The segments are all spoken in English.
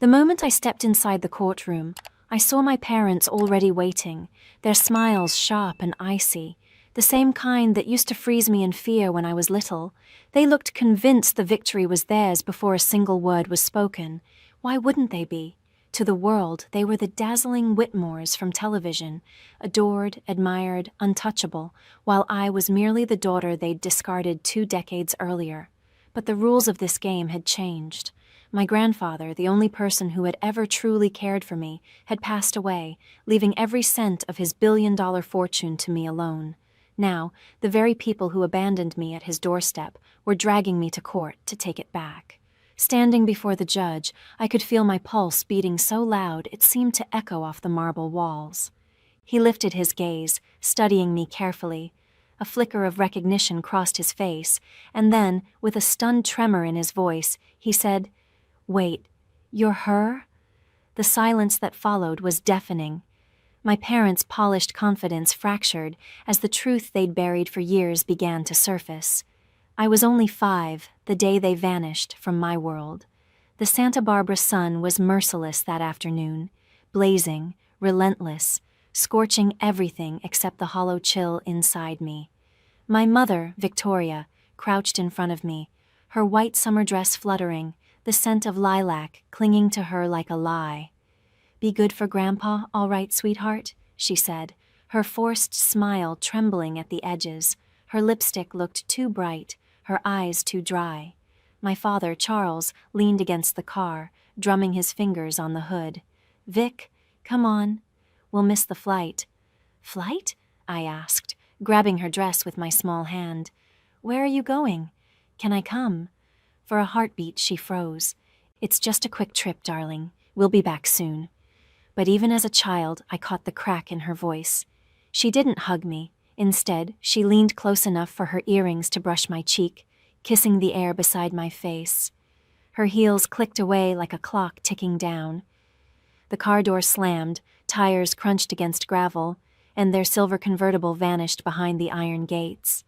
The moment I stepped inside the courtroom, I saw my parents already waiting, their smiles sharp and icy, the same kind that used to freeze me in fear when I was little. They looked convinced the victory was theirs before a single word was spoken. Why wouldn't they be? To the world, they were the dazzling Whitmores from television, adored, admired, untouchable, while I was merely the daughter they'd discarded 2 decades earlier. But the rules of this game had changed. My grandfather, the only person who had ever truly cared for me, had passed away, leaving every cent of his billion-dollar fortune to me alone. Now, the very people who abandoned me at his doorstep were dragging me to court to take it back. Standing before the judge, I could feel my pulse beating so loud it seemed to echo off the marble walls. He lifted his gaze, studying me carefully. A flicker of recognition crossed his face, and then, with a stunned tremor in his voice, he said, "Wait, you're her?" The silence that followed was deafening. My parents' polished confidence fractured as the truth they'd buried for years began to surface. I was only 5, the day they vanished from my world. The Santa Barbara sun was merciless that afternoon, blazing, relentless, scorching everything except the hollow chill inside me. My mother, Victoria, crouched in front of me, her white summer dress fluttering, the scent of lilac clinging to her like a lie. "Be good for Grandpa, all right, sweetheart?" she said, her forced smile trembling at the edges. Her lipstick looked too bright, her eyes too dry. My father, Charles, leaned against the car, drumming his fingers on the hood. "Vic, come on. We'll miss the flight." "Flight?" I asked, grabbing her dress with my small hand. "Where are you going? Can I come?" For a heartbeat, she froze. "It's just a quick trip, darling. We'll be back soon." But even as a child, I caught the crack in her voice. She didn't hug me. Instead, she leaned close enough for her earrings to brush my cheek, kissing the air beside my face. Her heels clicked away like a clock ticking down. The car door slammed, tires crunched against gravel, and their silver convertible vanished behind the iron gates.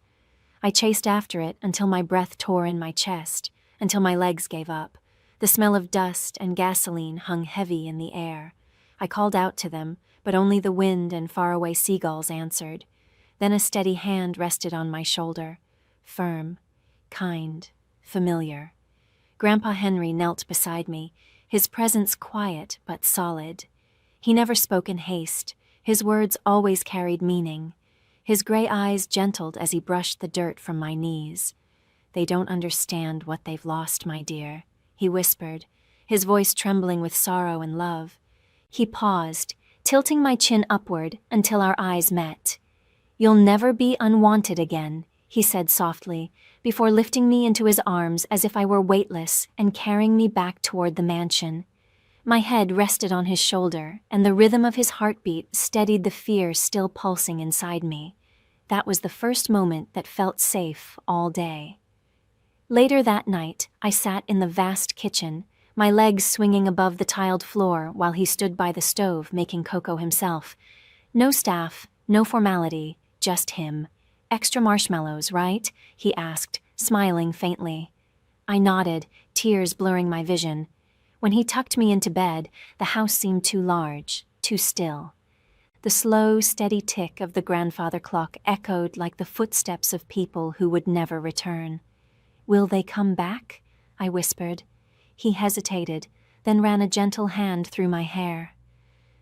I chased after it until my breath tore in my chest, until my legs gave up. The smell of dust and gasoline hung heavy in the air. I called out to them, but only the wind and faraway seagulls answered. Then a steady hand rested on my shoulder, firm, kind, familiar. Grandpa Henry knelt beside me, his presence quiet but solid. He never spoke in haste, his words always carried meaning. His gray eyes gentled as he brushed the dirt from my knees. "They don't understand what they've lost, my dear," he whispered, his voice trembling with sorrow and love. He paused, tilting my chin upward until our eyes met. "You'll never be unwanted again," he said softly, before lifting me into his arms as if I were weightless and carrying me back toward the mansion. My head rested on his shoulder, and the rhythm of his heartbeat steadied the fear still pulsing inside me. That was the first moment that felt safe all day. Later that night, I sat in the vast kitchen, my legs swinging above the tiled floor while he stood by the stove making cocoa himself. No staff, no formality, just him. "Extra marshmallows, right?" he asked, smiling faintly. I nodded, tears blurring my vision. When he tucked me into bed, the house seemed too large, too still. The slow, steady tick of the grandfather clock echoed like the footsteps of people who would never return. "Will they come back?" I whispered. He hesitated, then ran a gentle hand through my hair.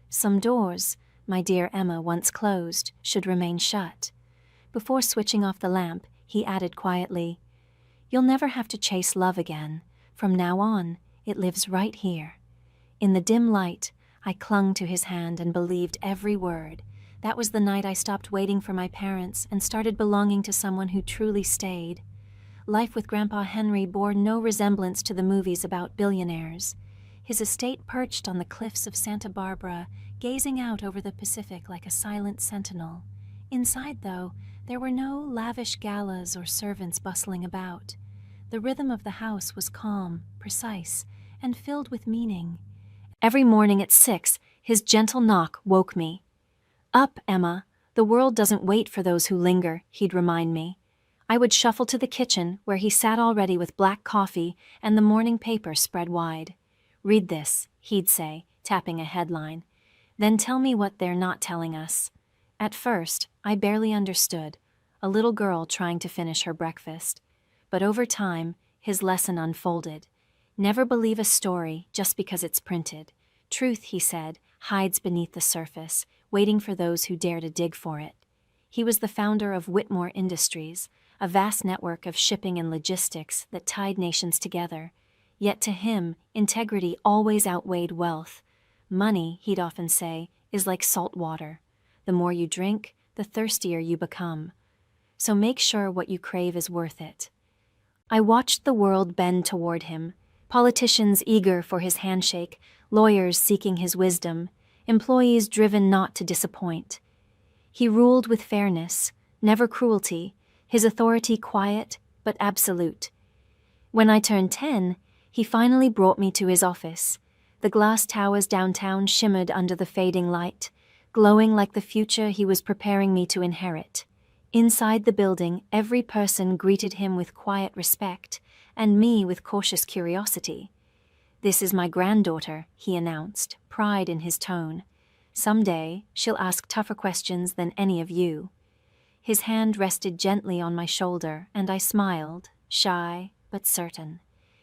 "Some doors, my dear Emma once closed, should remain shut." Before switching off the lamp, he added quietly, "You'll never have to chase love again. From now on, it lives right here." In the dim light, I clung to his hand and believed every word. That was the night I stopped waiting for my parents and started belonging to someone who truly stayed. Life with Grandpa Henry bore no resemblance to the movies about billionaires. His estate perched on the cliffs of Santa Barbara, gazing out over the Pacific like a silent sentinel. Inside, though, there were no lavish galas or servants bustling about. The rhythm of the house was calm, precise, and filled with meaning. Every morning at 6, his gentle knock woke me. "Up, Emma. The world doesn't wait for those who linger," he'd remind me. I would shuffle to the kitchen, where he sat already with black coffee and the morning paper spread wide. "Read this," he'd say, tapping a headline. "Then tell me what they're not telling us." At first, I barely understood, a little girl trying to finish her breakfast. But over time, his lesson unfolded. Never believe a story just because it's printed. Truth, he said, hides beneath the surface, waiting for those who dare to dig for it. He was the founder of Whitmore Industries, a vast network of shipping and logistics that tied nations together. Yet to him, integrity always outweighed wealth. Money, he'd often say, is like salt water. The more you drink, the thirstier you become. So make sure what you crave is worth it. I watched the world bend toward him, politicians eager for his handshake, lawyers seeking his wisdom, employees driven not to disappoint. He ruled with fairness, never cruelty, his authority quiet but absolute. When I turned 10, he finally brought me to his office. The glass towers downtown shimmered under the fading light, glowing like the future he was preparing me to inherit. Inside the building, every person greeted him with quiet respect, and me with cautious curiosity. "This is my granddaughter," he announced, pride in his tone. "Someday, she'll ask tougher questions than any of you." His hand rested gently on my shoulder, and I smiled, shy but certain.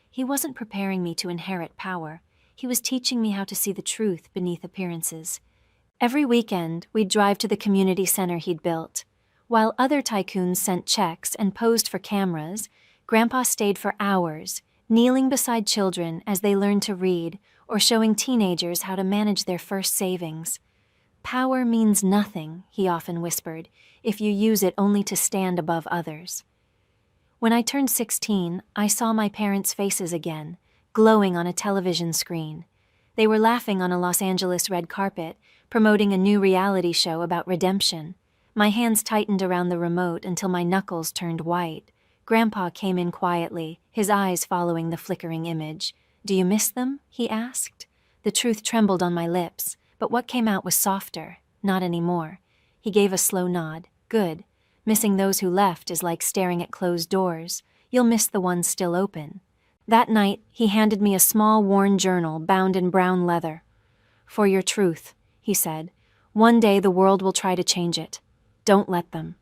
He wasn't preparing me to inherit power. He was teaching me how to see the truth beneath appearances. Every weekend, we'd drive to the community center he'd built. While other tycoons sent checks and posed for cameras, Grandpa stayed for hours, kneeling beside children as they learned to read or showing teenagers how to manage their first savings. "Power means nothing," he often whispered, "if you use it only to stand above others." When I turned 16, I saw my parents' faces again, glowing on a television screen. They were laughing on a Los Angeles red carpet, promoting a new reality show about redemption. My hands tightened around the remote until my knuckles turned white. Grandpa came in quietly, his eyes following the flickering image. "Do you miss them?" he asked. The truth trembled on my lips, but what came out was softer. "Not anymore." He gave a slow nod. "Good. Missing those who left is like staring at closed doors. You'll miss the ones still open." That night, he handed me a small, worn journal bound in brown leather. "For your truth," he said. "One day the world will try to change it. Don't let them."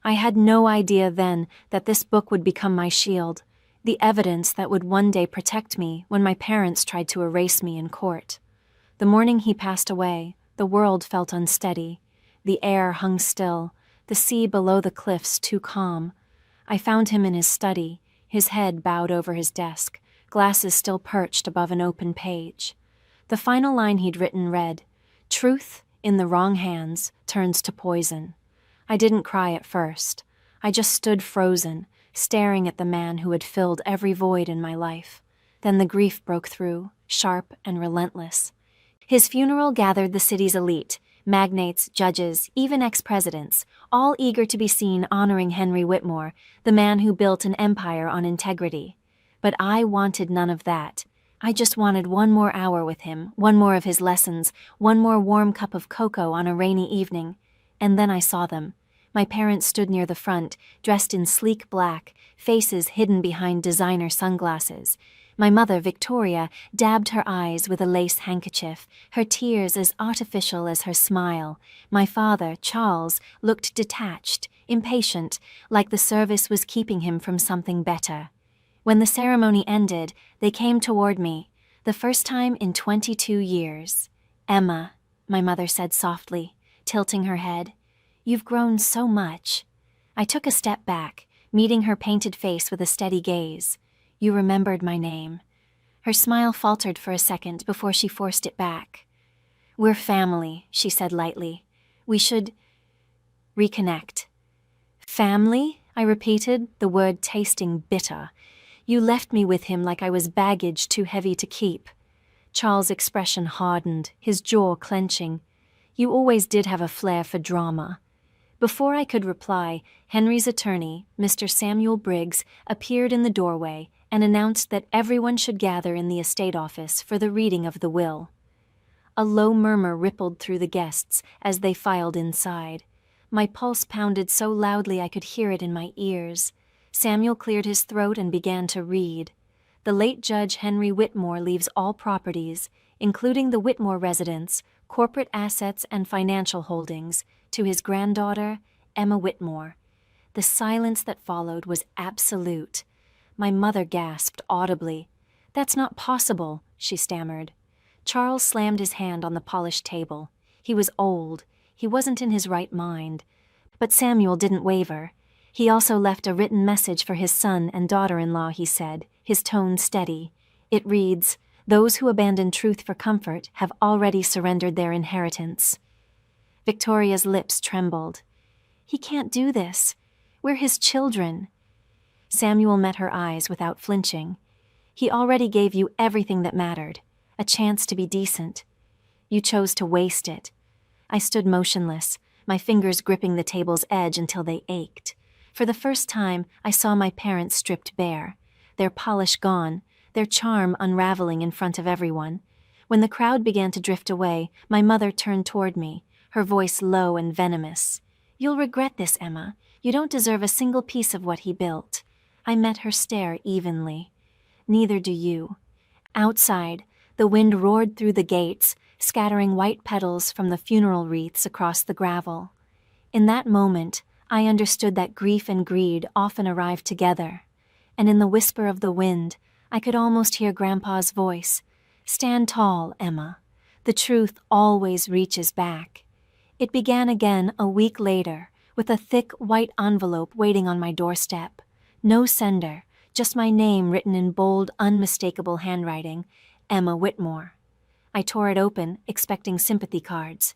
I had no idea then that this book would become my shield, the evidence that would one day protect me when my parents tried to erase me in court. The morning he passed away, the world felt unsteady. The air hung still, the sea below the cliffs too calm. I found him in his study, his head bowed over his desk, glasses still perched above an open page. The final line he'd written read, "Truth, in the wrong hands, turns to poison." I didn't cry at first. I just stood frozen, staring at the man who had filled every void in my life. Then the grief broke through, sharp and relentless. His funeral gathered the city's elite, magnates, judges, even ex-presidents, all eager to be seen honoring Henry Whitmore, the man who built an empire on integrity. But I wanted none of that. I just wanted one more hour with him, one more of his lessons, one more warm cup of cocoa on a rainy evening. And then I saw them. My parents stood near the front, dressed in sleek black, faces hidden behind designer sunglasses. My mother, Victoria, dabbed her eyes with a lace handkerchief, her tears as artificial as her smile. My father, Charles, looked detached, impatient, like the service was keeping him from something better. When the ceremony ended, they came toward me, the first time in 22 years. "Emma," my mother said softly, tilting her head, "you've grown so much." I took a step back, meeting her painted face with a steady gaze. "You remembered my name." Her smile faltered for a second before she forced it back. "We're family," she said lightly. "We should reconnect." "Family?" I repeated, the word tasting bitter. "You left me with him like I was baggage too heavy to keep." Charles' expression hardened, his jaw clenching. "You always did have a flair for drama." Before I could reply, Henry's attorney, Mr. Samuel Briggs, appeared in the doorway and announced that everyone should gather in the estate office for the reading of the will. A low murmur rippled through the guests as they filed inside. My pulse pounded so loudly I could hear it in my ears. Samuel cleared his throat and began to read. The late Judge Henry Whitmore leaves all properties, including the Whitmore residence, corporate assets and financial holdings, to his granddaughter, Emma Whitmore. The silence that followed was absolute. My mother gasped audibly. "That's not possible," she stammered. Charles slammed his hand on the polished table. He was old. He wasn't in his right mind. But Samuel didn't waver. He also left a written message for his son and daughter-in-law, he said, his tone steady. It reads, "Those who abandon truth for comfort have already surrendered their inheritance." Victoria's lips trembled. "He can't do this. We're his children." Samuel met her eyes without flinching. "He already gave you everything that mattered, a chance to be decent. You chose to waste it." I stood motionless, my fingers gripping the table's edge until they ached. For the first time, I saw my parents stripped bare, their polish gone, their charm unraveling in front of everyone. When the crowd began to drift away, my mother turned toward me, her voice low and venomous. "You'll regret this, Emma. You don't deserve a single piece of what he built." I met her stare evenly. "Neither do you." Outside, the wind roared through the gates, scattering white petals from the funeral wreaths across the gravel. In that moment, I understood that grief and greed often arrive together, and in the whisper of the wind, I could almost hear Grandpa's voice. "Stand tall, Emma. The truth always reaches back." It began again a week later, with a thick white envelope waiting on my doorstep. No sender, just my name written in bold, unmistakable handwriting, Emma Whitmore. I tore it open, expecting sympathy cards.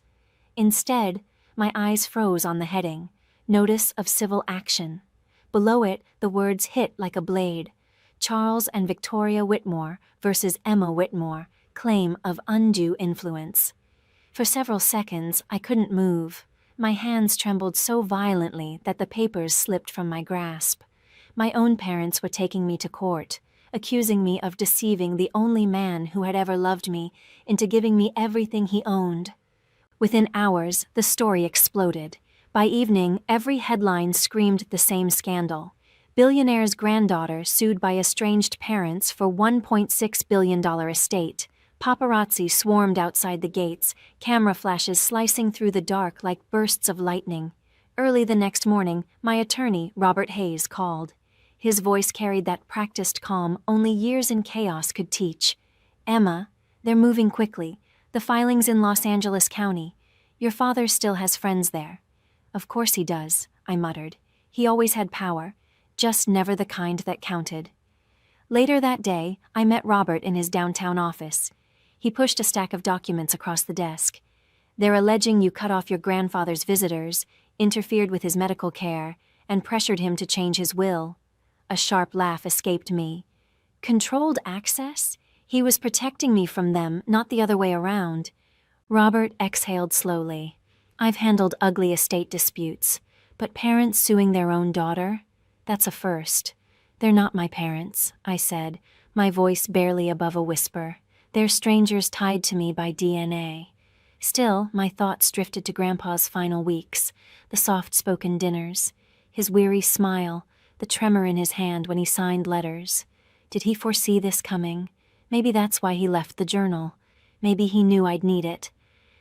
Instead, my eyes froze on the heading, Notice of Civil Action. Below it, the words hit like a blade. Charles and Victoria Whitmore versus Emma Whitmore, claim of undue influence. For several seconds, I couldn't move. My hands trembled so violently that the papers slipped from my grasp. My own parents were taking me to court, accusing me of deceiving the only man who had ever loved me into giving me everything he owned. Within hours, the story exploded. By evening, every headline screamed the same scandal. Billionaire's granddaughter sued by estranged parents for $1.6 billion estate. Paparazzi swarmed outside the gates, camera flashes slicing through the dark like bursts of lightning. Early the next morning, my attorney, Robert Hayes, called. His voice carried that practiced calm only years in chaos could teach. "Emma, they're moving quickly. The filing's in Los Angeles County. Your father still has friends there." "Of course he does," I muttered. "He always had power, just never the kind that counted." Later that day, I met Robert in his downtown office. He pushed a stack of documents across the desk. "They're alleging you cut off your grandfather's visitors, interfered with his medical care, and pressured him to change his will." A sharp laugh escaped me. Controlled access? He was protecting me from them, not the other way around. Robert exhaled slowly. "I've handled ugly estate disputes, but parents suing their own daughter? That's a first." "They're not my parents," I said, my voice barely above a whisper. "They're strangers tied to me by DNA." Still, my thoughts drifted to Grandpa's final weeks, the soft-spoken dinners, his weary smile, the tremor in his hand when he signed letters. Did he foresee this coming? Maybe that's why he left the journal. Maybe he knew I'd need it.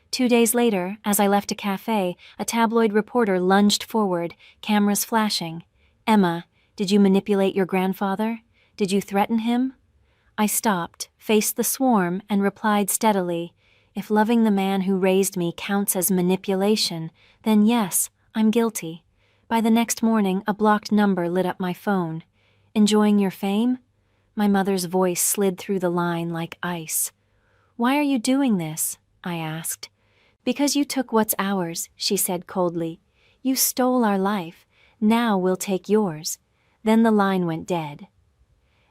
2 days later, as I left a cafe, a tabloid reporter lunged forward, cameras flashing. "Emma, did you manipulate your grandfather? Did you threaten him?" I stopped, faced the swarm, and replied steadily, "If loving the man who raised me counts as manipulation, then yes, I'm guilty." By the next morning, a blocked number lit up my phone. "Enjoying your fame?" My mother's voice slid through the line like ice. "Why are you doing this?" I asked. "Because you took what's ours," she said coldly. "You stole our life. Now we'll take yours." Then the line went dead.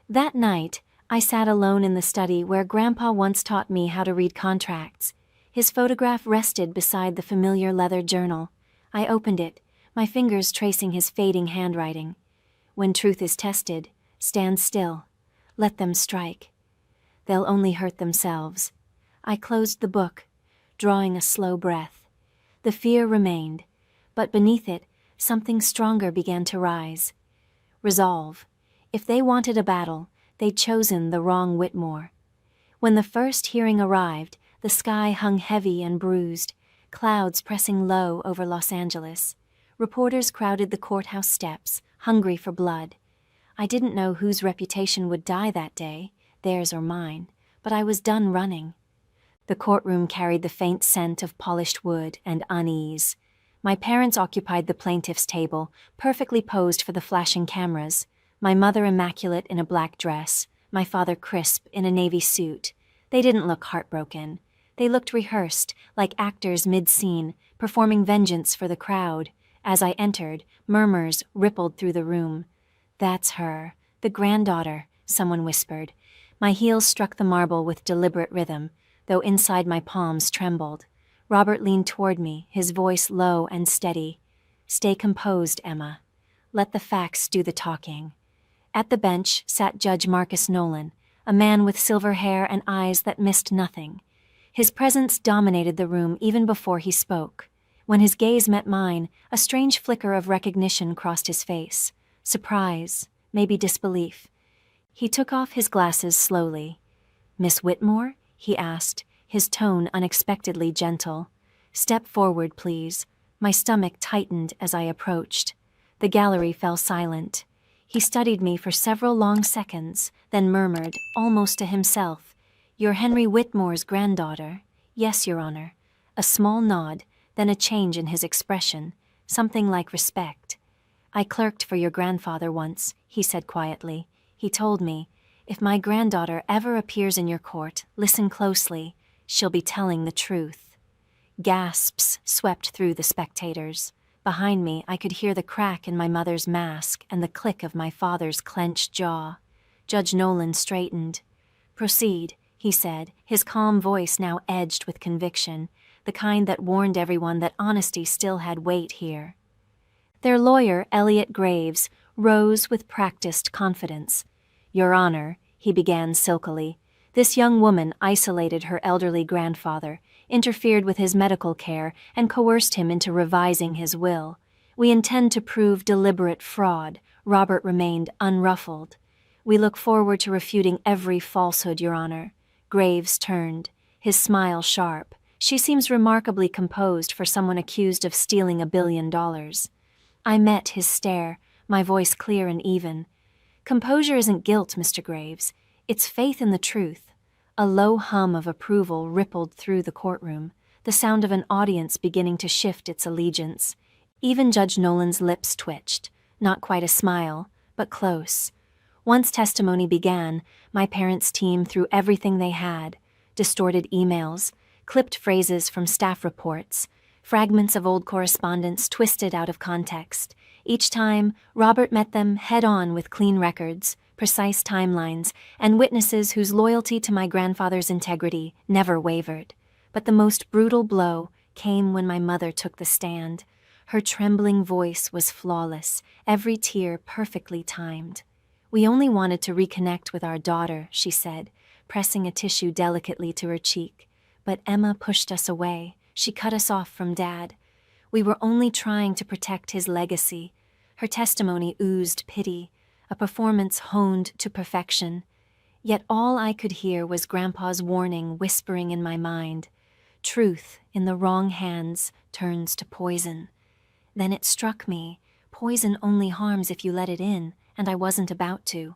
That night, I sat alone in the study where Grandpa once taught me how to read contracts. His photograph rested beside the familiar leather journal. I opened it, my fingers tracing his fading handwriting. "When truth is tested, stand still. Let them strike. They'll only hurt themselves." I closed the book, drawing a slow breath. The fear remained, but beneath it, something stronger began to rise. Resolve. If they wanted a battle, they'd chosen the wrong Whitmore. When the first hearing arrived, the sky hung heavy and bruised, clouds pressing low over Los Angeles. Reporters crowded the courthouse steps, hungry for blood. I didn't know whose reputation would die that day, theirs or mine, but I was done running. The courtroom carried the faint scent of polished wood and unease. My parents occupied the plaintiff's table, perfectly posed for the flashing cameras, my mother immaculate in a black dress, my father crisp in a navy suit. They didn't look heartbroken. They looked rehearsed, like actors mid-scene, performing vengeance for the crowd. As I entered, murmurs rippled through the room. "That's her, the granddaughter," someone whispered. My heels struck the marble with deliberate rhythm, though inside my palms trembled. Robert leaned toward me, his voice low and steady. "Stay composed, Emma. Let the facts do the talking." At the bench sat Judge Marcus Nolan, a man with silver hair and eyes that missed nothing. His presence dominated the room even before he spoke. When his gaze met mine, a strange flicker of recognition crossed his face. Surprise, maybe disbelief. He took off his glasses slowly. "Miss Whitmore?" he asked, his tone unexpectedly gentle. "Step forward, please." My stomach tightened as I approached. The gallery fell silent. He studied me for several long seconds, then murmured, almost to himself, "You're Henry Whitmore's granddaughter?" "Yes, Your Honor." A small nod, then a change in his expression, something like respect. "I clerked for your grandfather once," he said quietly. "He told me, if my granddaughter ever appears in your court, listen closely. She'll be telling the truth." Gasps swept through the spectators. Behind me, I could hear the crack in my mother's mask and the click of my father's clenched jaw. Judge Nolan straightened. "Proceed," he said, his calm voice now edged with conviction, the kind that warned everyone that honesty still had weight here. Their lawyer, Elliot Graves, rose with practiced confidence. "Your Honor," he began silkily, "this young woman isolated her elderly grandfather, interfered with his medical care, and coerced him into revising his will. We intend to prove deliberate fraud." Robert remained unruffled. "We look forward to refuting every falsehood, Your Honor." Graves turned, his smile sharp. "She seems remarkably composed for someone accused of stealing $1 billion. I met his stare, my voice clear and even. "Composure isn't guilt, Mr. Graves. It's faith in the truth." A low hum of approval rippled through the courtroom, the sound of an audience beginning to shift its allegiance. Even Judge Nolan's lips twitched, not quite a smile, but close. Once testimony began, my parents' team threw everything they had: distorted emails, clipped phrases from staff reports, fragments of old correspondence twisted out of context. Each time, Robert met them head-on with clean records, precise timelines, and witnesses whose loyalty to my grandfather's integrity never wavered. But the most brutal blow came when my mother took the stand. Her trembling voice was flawless, every tear perfectly timed. "We only wanted to reconnect with our daughter," she said, pressing a tissue delicately to her cheek. "But Emma pushed us away. She cut us off from Dad. We were only trying to protect his legacy." Her testimony oozed pity, a performance honed to perfection. Yet all I could hear was Grandpa's warning whispering in my mind. Truth in the wrong hands turns to poison. Then it struck me. Poison only harms if you let it in, and I wasn't about to.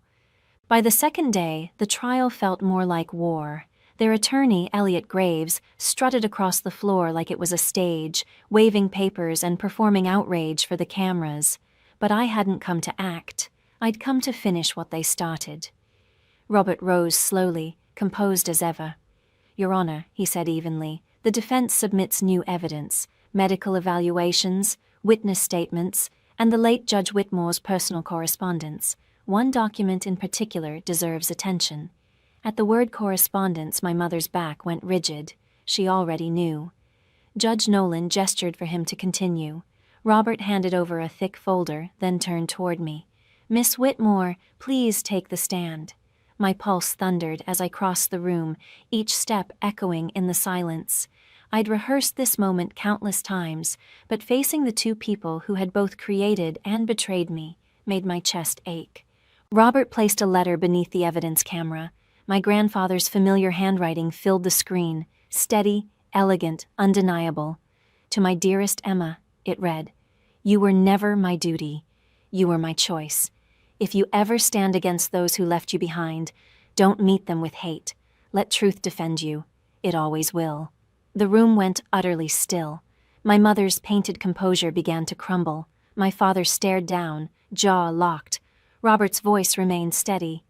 By the second day, the trial felt more like war. Their attorney, Elliot Graves, strutted across the floor like it was a stage, waving papers and performing outrage for the cameras. But I hadn't come to act. I'd come to finish what they started. Robert rose slowly, composed as ever. "Your Honor," he said evenly, "the defense submits new evidence, medical evaluations, witness statements, and the late Judge Whitmore's personal correspondence. One document in particular deserves attention." At the word correspondence, my mother's back went rigid. She already knew. Judge Nolan gestured for him to continue. Robert handed over a thick folder, then turned toward me. "Miss Whitmore, please take the stand." My pulse thundered as I crossed the room, each step echoing in the silence. I'd rehearsed this moment countless times, but facing the two people who had both created and betrayed me made my chest ache. Robert placed a letter beneath the evidence camera. My grandfather's familiar handwriting filled the screen, steady, elegant, undeniable. To my dearest Emma, it read, "You were never my duty. You were my choice. If you ever stand against those who left you behind, don't meet them with hate. Let truth defend you. It always will." The room went utterly still. My mother's painted composure began to crumble. My father stared down, jaw locked. Robert's voice remained steady.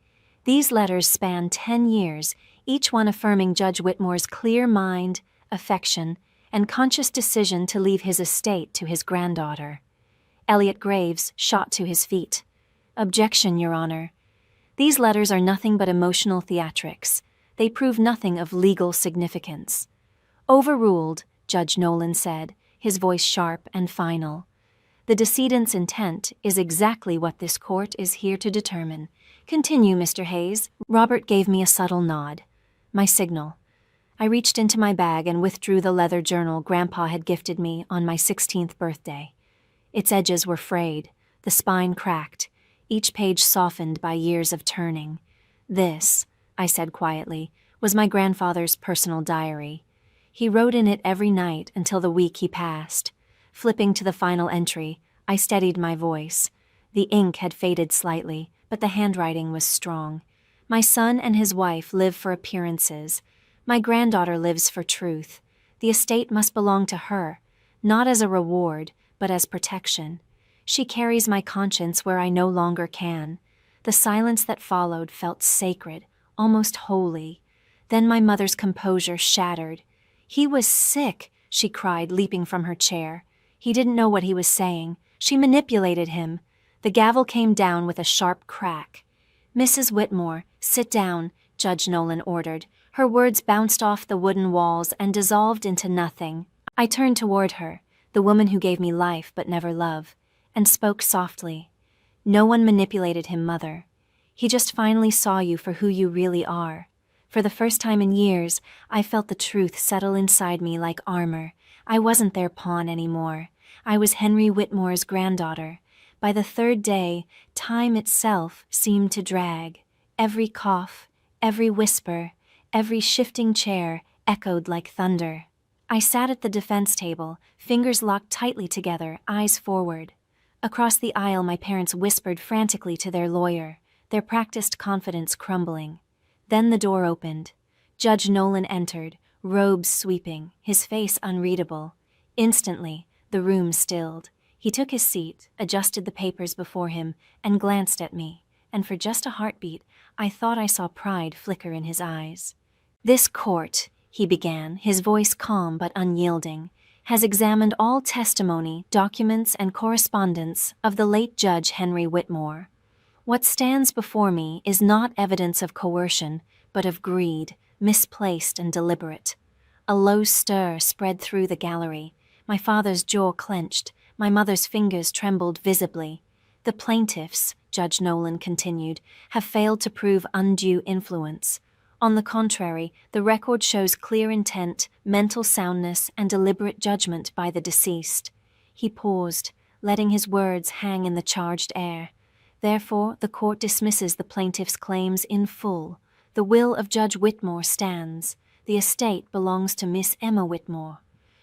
These letters spanned 10 years, each one affirming Judge Whitmore's clear mind, affection, and conscious decision to leave his estate to his granddaughter. Elliot Graves shot to his feet. "Objection, Your Honor. These letters are nothing but emotional theatrics. They prove nothing of legal significance." "Overruled," Judge Nolan said, his voice sharp and final. "The decedent's intent is exactly what this court is here to determine. Continue, Mr. Hayes." Robert gave me a subtle nod. My signal. I reached into my bag and withdrew the leather journal Grandpa had gifted me on my 16th birthday. Its edges were frayed, the spine cracked, each page softened by years of turning. "This," I said quietly, "was my grandfather's personal diary. He wrote in it every night until the week he passed." Flipping to the final entry, I steadied my voice. The ink had faded slightly, but the handwriting was strong. "My son and his wife live for appearances. My granddaughter lives for truth. The estate must belong to her, not as a reward, but as protection. She carries my conscience where I no longer can." The silence that followed felt sacred, almost holy. Then my mother's composure shattered. "He was sick," she cried, leaping from her chair. "He didn't know what he was saying. She manipulated him." The gavel came down with a sharp crack. "Mrs. Whitmore, sit down," Judge Nolan ordered. Her words bounced off the wooden walls and dissolved into nothing. I turned toward her, the woman who gave me life but never love, and spoke softly. "No one manipulated him, Mother. He just finally saw you for who you really are. For the first time in years, I felt the truth settle inside me like armor. I wasn't their pawn anymore. I was Henry Whitmore's granddaughter. By the third day, time itself seemed to drag. Every cough, every whisper, every shifting chair echoed like thunder. I sat at the defense table, fingers locked tightly together, eyes forward. Across the aisle, my parents whispered frantically to their lawyer, their practiced confidence crumbling. Then the door opened. Judge Nolan entered, robes sweeping, his face unreadable. Instantly, the room stilled. He took his seat, adjusted the papers before him, and glanced at me, and for just a heartbeat, I thought I saw pride flicker in his eyes. "This court," he began, his voice calm but unyielding, "has examined all testimony, documents, and correspondence of the late Judge Henry Whitmore. What stands before me is not evidence of coercion, but of greed, misplaced and deliberate." A low stir spread through the gallery. My father's jaw clenched, my mother's fingers trembled visibly. "The plaintiffs," Judge Nolan continued, "have failed to prove undue influence. On the contrary, the record shows clear intent, mental soundness, and deliberate judgment by the deceased." He paused, letting his words hang in the charged air. "Therefore, the court dismisses the plaintiff's claims in full. The will of Judge Whitmore stands. The estate belongs to Miss Emma Whitmore."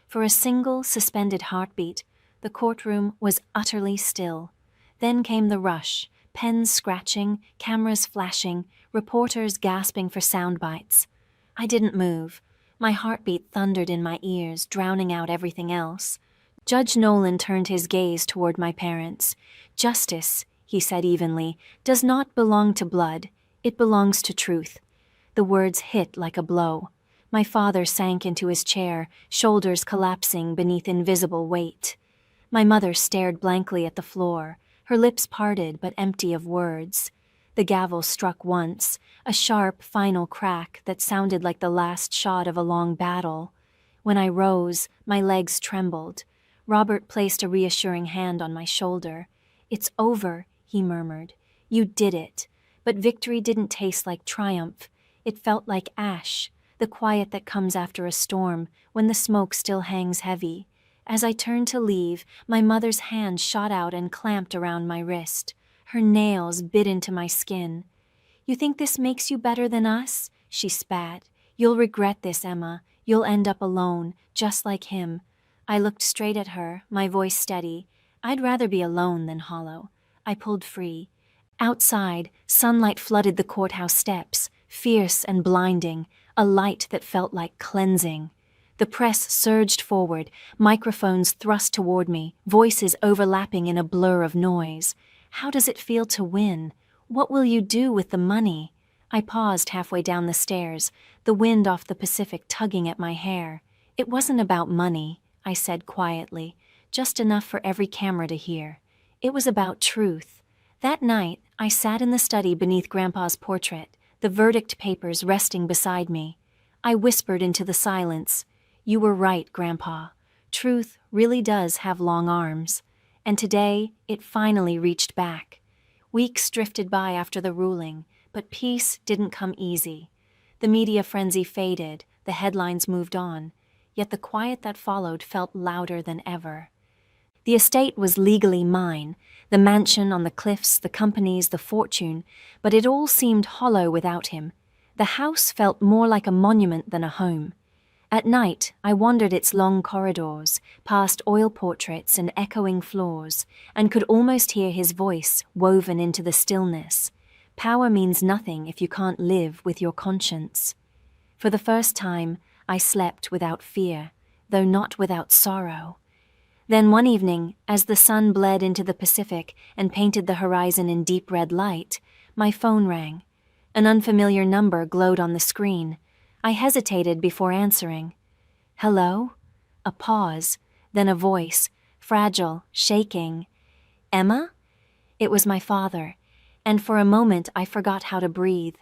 For a single, suspended heartbeat, the courtroom was utterly still. Then came the rush, pens scratching, cameras flashing, reporters gasping for sound bites. I didn't move. My heartbeat thundered in my ears, drowning out everything else. Judge Nolan turned his gaze toward my parents. "Justice," he said evenly, "does not belong to blood. It belongs to truth." The words hit like a blow. My father sank into his chair, shoulders collapsing beneath invisible weight. My mother stared blankly at the floor, her lips parted but empty of words. The gavel struck once, a sharp, final crack that sounded like the last shot of a long battle. When I rose, my legs trembled. Robert placed a reassuring hand on my shoulder. "It's over," he murmured. "You did it." But victory didn't taste like triumph. It felt like ash, the quiet that comes after a storm, when the smoke still hangs heavy. As I turned to leave, my mother's hand shot out and clamped around my wrist. Her nails bit into my skin. "You think this makes you better than us?" she spat. "You'll regret this, Emma. You'll end up alone, just like him." I looked straight at her, my voice steady. I'd rather be alone than hollow. I pulled free. Outside, sunlight flooded the courthouse steps, fierce and blinding, a light that felt like cleansing. The press surged forward, microphones thrust toward me, voices overlapping in a blur of noise. How does it feel to win? What will you do with the money? I paused halfway down the stairs, the wind off the Pacific tugging at my hair. It wasn't about money, I said quietly, just enough for every camera to hear. It was about truth. That night, I sat in the study beneath Grandpa's portrait, the verdict papers resting beside me. I whispered into the silence, "You were right, Grandpa. Truth really does have long arms." And today, it finally reached back. Weeks drifted by after the ruling, but peace didn't come easy. The media frenzy faded, the headlines moved on, yet the quiet that followed felt louder than ever. The estate was legally mine, the mansion on the cliffs, the companies, the fortune, but it all seemed hollow without him. The house felt more like a monument than a home. At night, I wandered its long corridors, past oil portraits and echoing floors, and could almost hear his voice woven into the stillness. Power means nothing if you can't live with your conscience. For the first time, I slept without fear, though not without sorrow. Then one evening, as the sun bled into the Pacific and painted the horizon in deep red light, my phone rang. An unfamiliar number glowed on the screen. I hesitated before answering. "Hello?" A pause, then a voice, fragile, shaking. "Emma?" It was my father, and for a moment I forgot how to breathe.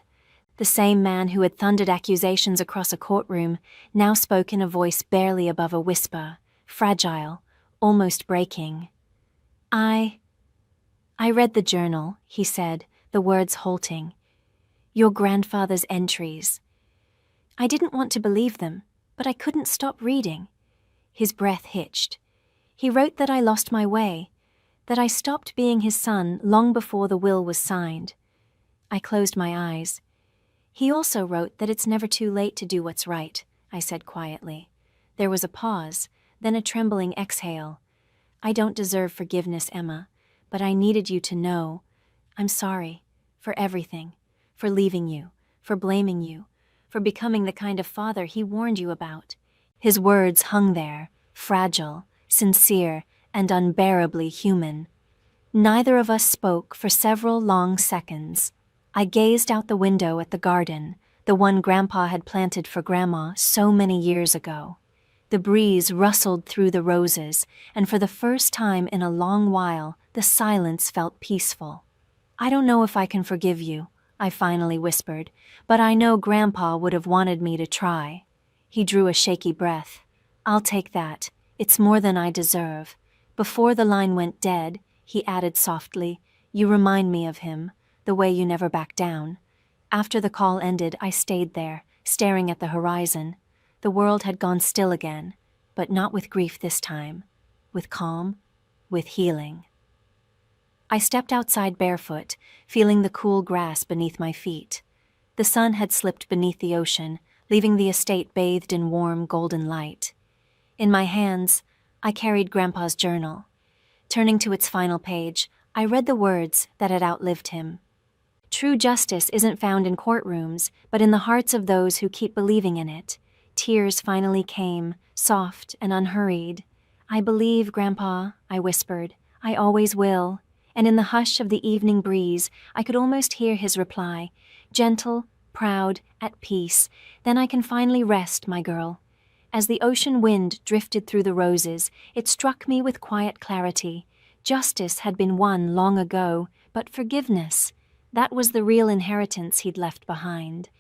The same man who had thundered accusations across a courtroom now spoke in a voice barely above a whisper, fragile, almost breaking. I read the journal," he said, the words halting. "Your grandfather's entries." I didn't want to believe them, but I couldn't stop reading. His breath hitched. He wrote that I lost my way, that I stopped being his son long before the will was signed. I closed my eyes. "He also wrote that it's never too late to do what's right," I said quietly. There was a pause, then a trembling exhale. "I don't deserve forgiveness, Emma, but I needed you to know. I'm sorry. For everything. For leaving you. For blaming you. For becoming the kind of father he warned you about." His words hung there, fragile, sincere, and unbearably human. Neither of us spoke for several long seconds. I gazed out the window at the garden, the one Grandpa had planted for Grandma so many years ago. The breeze rustled through the roses, and for the first time in a long while, the silence felt peaceful. "I don't know if I can forgive you," I finally whispered, "but I know Grandpa would have wanted me to try." He drew a shaky breath. "I'll take that. It's more than I deserve." Before the line went dead, he added softly, "You remind me of him, the way you never back down." After the call ended, I stayed there, staring at the horizon. The world had gone still again, but not with grief this time. With calm, with healing. I stepped outside barefoot, feeling the cool grass beneath my feet. The sun had slipped beneath the ocean, leaving the estate bathed in warm, golden light. In my hands, I carried Grandpa's journal. Turning to its final page, I read the words that had outlived him. "True justice isn't found in courtrooms, but in the hearts of those who keep believing in it." Tears finally came, soft and unhurried. "I believe, Grandpa," I whispered. "I always will." And in the hush of the evening breeze, I could almost hear his reply, gentle, proud, at peace. "Then I can finally rest, my girl." As the ocean wind drifted through the roses, it struck me with quiet clarity. Justice had been won long ago, but forgiveness, that was the real inheritance he'd left behind.